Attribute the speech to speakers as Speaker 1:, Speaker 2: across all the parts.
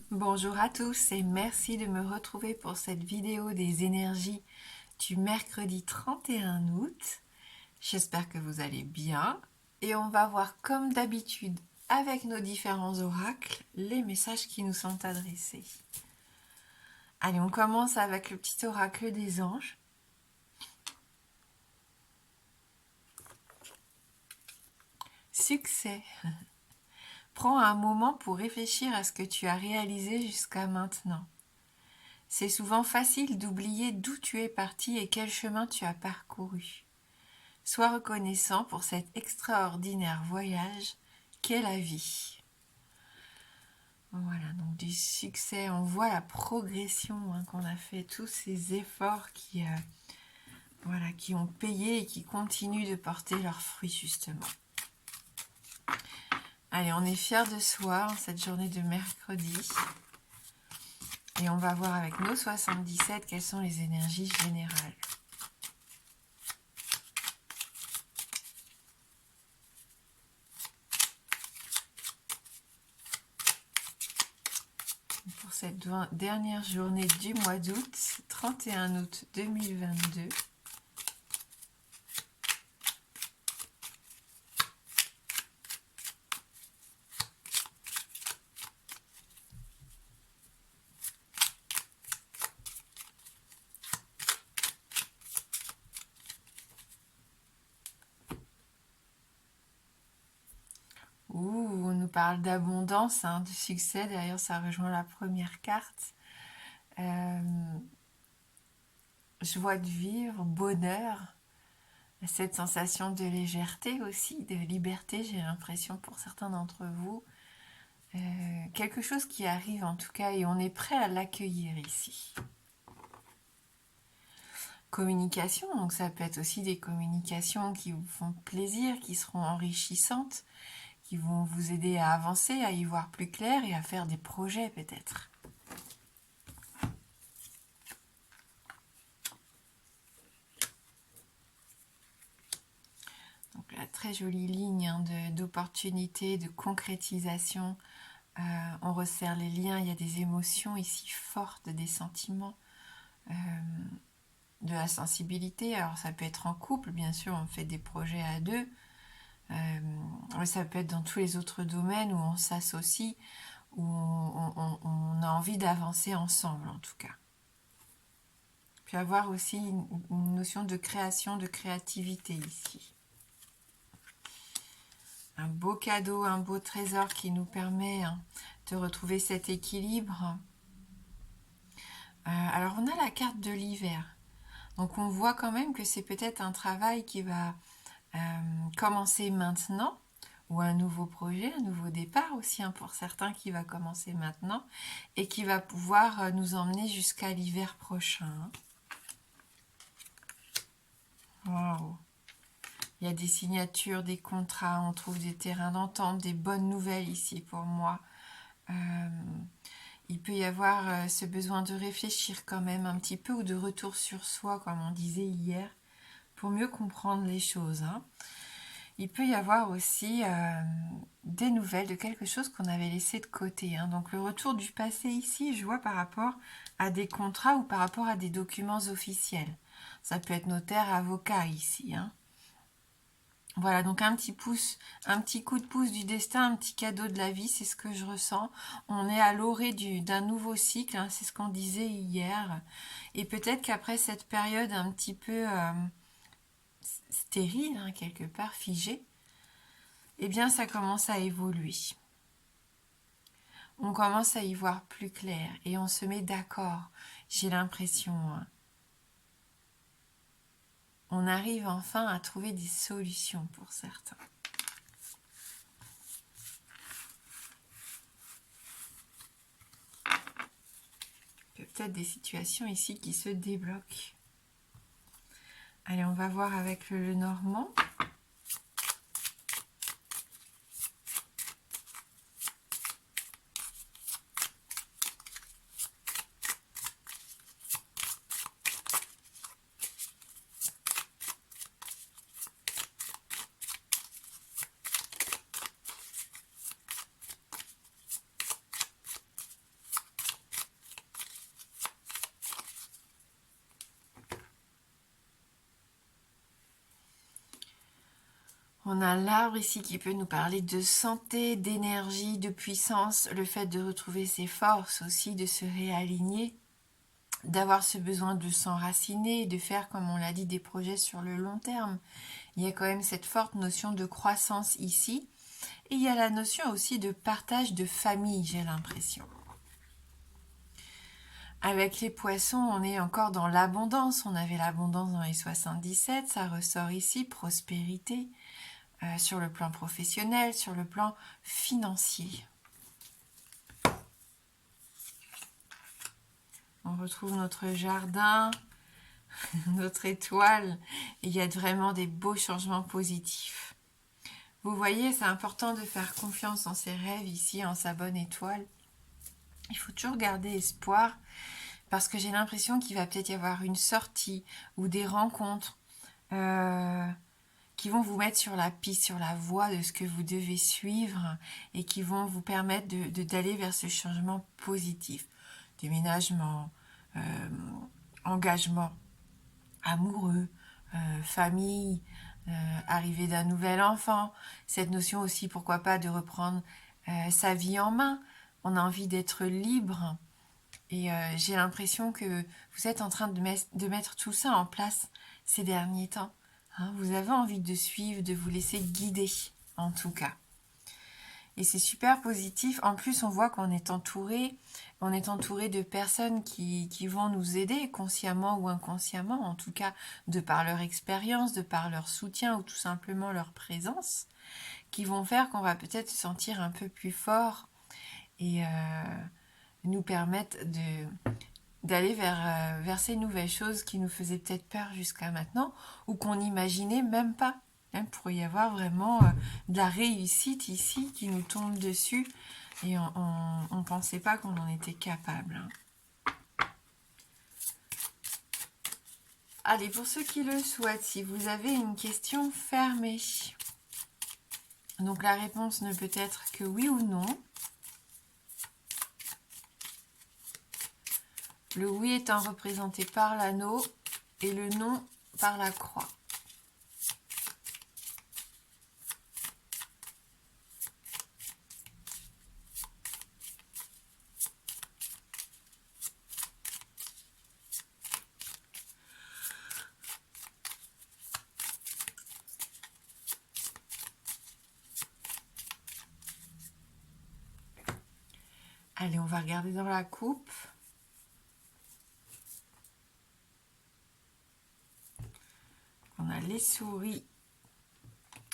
Speaker 1: Bonjour à tous et merci de me retrouver pour cette vidéo des énergies du mercredi 31 août. J'espère que vous allez bien et on va voir comme d'habitude avec nos différents oracles les messages qui nous sont adressés. Allez, on commence avec le petit oracle des anges. Succès. Prends un moment pour réfléchir à ce que tu as réalisé jusqu'à maintenant. C'est souvent facile d'oublier d'où tu es parti et quel chemin tu as parcouru. Sois reconnaissant pour cet extraordinaire voyage qu'est la vie. Voilà, donc du succès, on voit la progression qu'on a fait, tous ces efforts qui ont payé et qui continuent de porter leurs fruits justement. Allez, on est fiers de soi en cette journée de mercredi. Et on va voir avec nos 77 quelles sont les énergies générales. Pour cette dernière journée du mois d'août, 31 août 2022. On nous parle d'abondance, de succès. D'ailleurs, ça rejoint la première carte. Joie de vivre, bonheur, cette sensation de légèreté aussi, de liberté, j'ai l'impression pour certains d'entre vous. Quelque chose qui arrive en tout cas et on est prêt à l'accueillir ici. Communication, donc ça peut être aussi des communications qui vous font plaisir, qui seront enrichissantes, qui vont vous aider à avancer, à y voir plus clair et à faire des projets peut-être. Donc la très jolie ligne d'opportunité, de concrétisation. On resserre les liens, il y a des émotions ici fortes, des sentiments, de la sensibilité. Alors ça peut être en couple, bien sûr, on fait des projets à deux. Mais ça peut être dans tous les autres domaines où on s'associe, où on a envie d'avancer ensemble en tout cas. Puis avoir aussi une notion de création, de créativité ici. Un beau cadeau, un beau trésor qui nous permet de retrouver cet équilibre. Alors on a la carte de l'hiver. Donc on voit quand même que c'est peut-être un travail qui va commencer maintenant, ou un nouveau projet, un nouveau départ aussi pour certains qui va commencer maintenant, et qui va pouvoir nous emmener jusqu'à l'hiver prochain. Waouh! Il y a des signatures, des contrats, on trouve des terrains d'entente, des bonnes nouvelles ici pour moi. Il peut y avoir ce besoin de réfléchir quand même un petit peu, ou de retour sur soi, comme on disait hier, pour mieux comprendre les choses. Il peut y avoir aussi des nouvelles de quelque chose qu'on avait laissé de côté. Donc le retour du passé ici, je vois par rapport à des contrats ou par rapport à des documents officiels. Ça peut être notaire, avocat ici. Voilà, donc un petit coup de pouce du destin, un petit cadeau de la vie, c'est ce que je ressens. On est à l'orée d'un nouveau cycle, c'est ce qu'on disait hier. Et peut-être qu'après cette période un petit peu stérile, quelque part figée, eh bien ça commence à évoluer. On commence à y voir plus clair et on se met d'accord, j'ai l'impression. On arrive enfin à trouver des solutions pour certains. Peut-être des situations ici qui se débloquent. Allez, on va voir avec le Normand. On a l'arbre ici qui peut nous parler de santé, d'énergie, de puissance, le fait de retrouver ses forces aussi, de se réaligner, d'avoir ce besoin de s'enraciner, de faire, comme on l'a dit, des projets sur le long terme. Il y a quand même cette forte notion de croissance ici. Et il y a la notion aussi de partage de famille, j'ai l'impression. Avec les poissons, on est encore dans l'abondance. On avait l'abondance dans les 77, ça ressort ici, prospérité, sur le plan professionnel, sur le plan financier. On retrouve notre jardin, notre étoile, et il y a vraiment des beaux changements positifs. Vous voyez, c'est important de faire confiance en ses rêves ici, en sa bonne étoile. Il faut toujours garder espoir, parce que j'ai l'impression qu'il va peut-être y avoir une sortie ou des rencontres qui vont vous mettre sur la piste, sur la voie de ce que vous devez suivre et qui vont vous permettre d'aller vers ce changement positif. Déménagement, engagement amoureux, famille, arrivée d'un nouvel enfant, cette notion aussi, pourquoi pas, de reprendre sa vie en main. On a envie d'être libre. Et j'ai l'impression que vous êtes en train de mettre tout ça en place ces derniers temps. Hein, vous avez envie de suivre, de vous laisser guider, en tout cas. Et c'est super positif. En plus, on voit qu'on est entouré de personnes qui vont nous aider, consciemment ou inconsciemment, en tout cas, de par leur expérience, de par leur soutien ou tout simplement leur présence, qui vont faire qu'on va peut-être se sentir un peu plus fort et nous permettre d'aller vers ces nouvelles choses qui nous faisaient peut-être peur jusqu'à maintenant ou qu'on n'imaginait même pas. Il pourrait y avoir vraiment de la réussite ici qui nous tombe dessus et on ne pensait pas qu'on en était capable. Allez, pour ceux qui le souhaitent, si vous avez une question fermée, donc la réponse ne peut être que oui ou non. Le oui étant représenté par l'anneau et le non par la croix. Allez, on va regarder dans la coupe. On a les souris,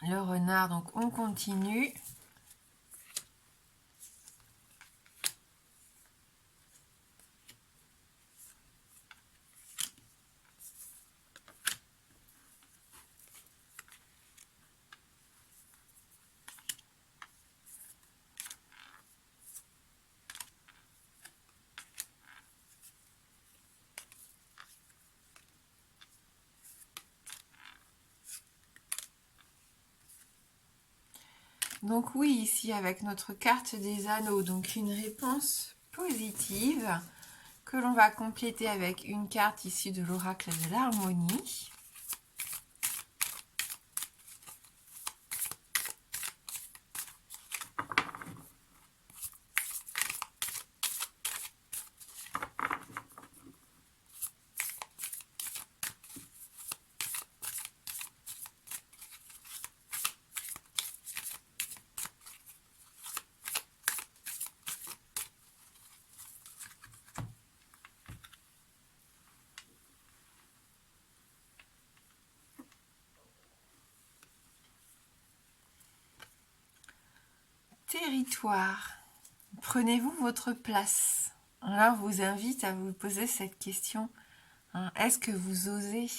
Speaker 1: le renard, donc on continue. Donc oui, ici avec notre carte des anneaux, donc une réponse positive que l'on va compléter avec une carte issue de l'oracle de l'harmonie. Territoire. Prenez-vous votre place? Là, on vous invite à vous poser cette question. Est-ce que vous osez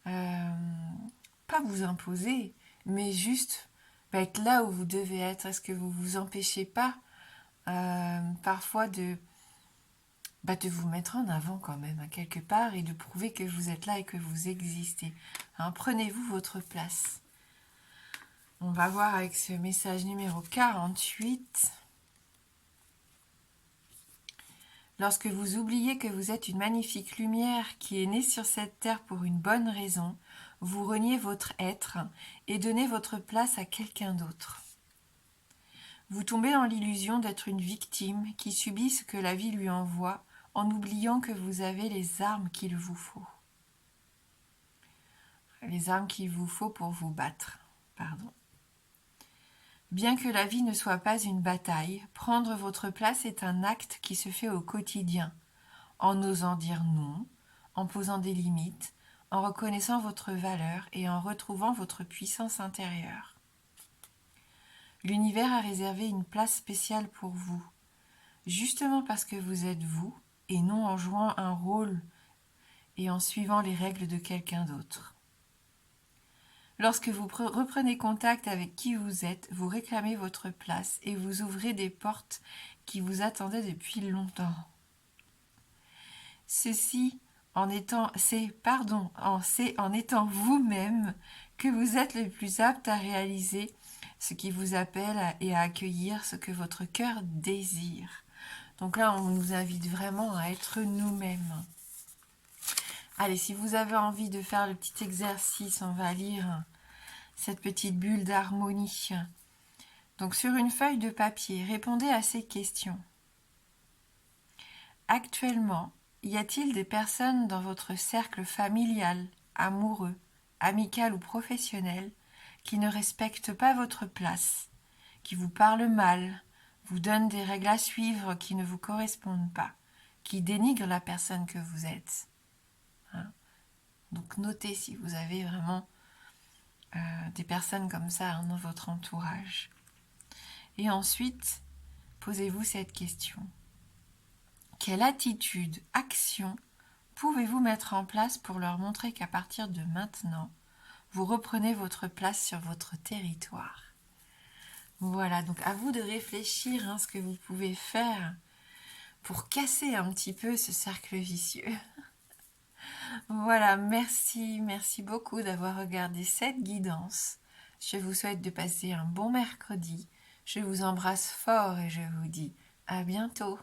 Speaker 1: pas vous imposer, mais juste être là où vous devez être? Est-ce que vous vous empêchez pas parfois de vous mettre en avant quand même, à quelque part, et de prouver que vous êtes là et que vous existez? Prenez-vous votre place. On va voir avec ce message numéro 48. Lorsque vous oubliez que vous êtes une magnifique lumière qui est née sur cette terre pour une bonne raison, vous reniez votre être et donnez votre place à quelqu'un d'autre. Vous tombez dans l'illusion d'être une victime qui subit ce que la vie lui envoie en oubliant que vous avez les armes qu'il vous faut. Les armes qu'il vous faut pour vous battre. Pardon. Bien que la vie ne soit pas une bataille, prendre votre place est un acte qui se fait au quotidien, en osant dire non, en posant des limites, en reconnaissant votre valeur et en retrouvant votre puissance intérieure. L'univers a réservé une place spéciale pour vous, justement parce que vous êtes vous, et non en jouant un rôle et en suivant les règles de quelqu'un d'autre. Lorsque vous reprenez contact avec qui vous êtes, vous réclamez votre place et vous ouvrez des portes qui vous attendaient depuis longtemps. C'est en étant vous-même que vous êtes le plus apte à réaliser ce qui vous appelle et à accueillir ce que votre cœur désire. Donc là, on nous invite vraiment à être nous-mêmes. Allez, si vous avez envie de faire le petit exercice, on va lire cette petite bulle d'harmonie. Donc sur une feuille de papier, répondez à ces questions. Actuellement, y a-t-il des personnes dans votre cercle familial, amoureux, amical ou professionnel qui ne respectent pas votre place, qui vous parlent mal, vous donnent des règles à suivre qui ne vous correspondent pas, qui dénigrent la personne que vous êtes. Donc notez si vous avez vraiment des personnes comme ça dans votre entourage. Et ensuite, posez-vous cette question. Quelle attitude, action pouvez-vous mettre en place pour leur montrer qu'à partir de maintenant, vous reprenez votre place sur votre territoire? Voilà, donc à vous de réfléchir ce que vous pouvez faire pour casser un petit peu ce cercle vicieux. Voilà, merci beaucoup d'avoir regardé cette guidance. Je vous souhaite de passer un bon mercredi. Je vous embrasse fort et je vous dis à bientôt.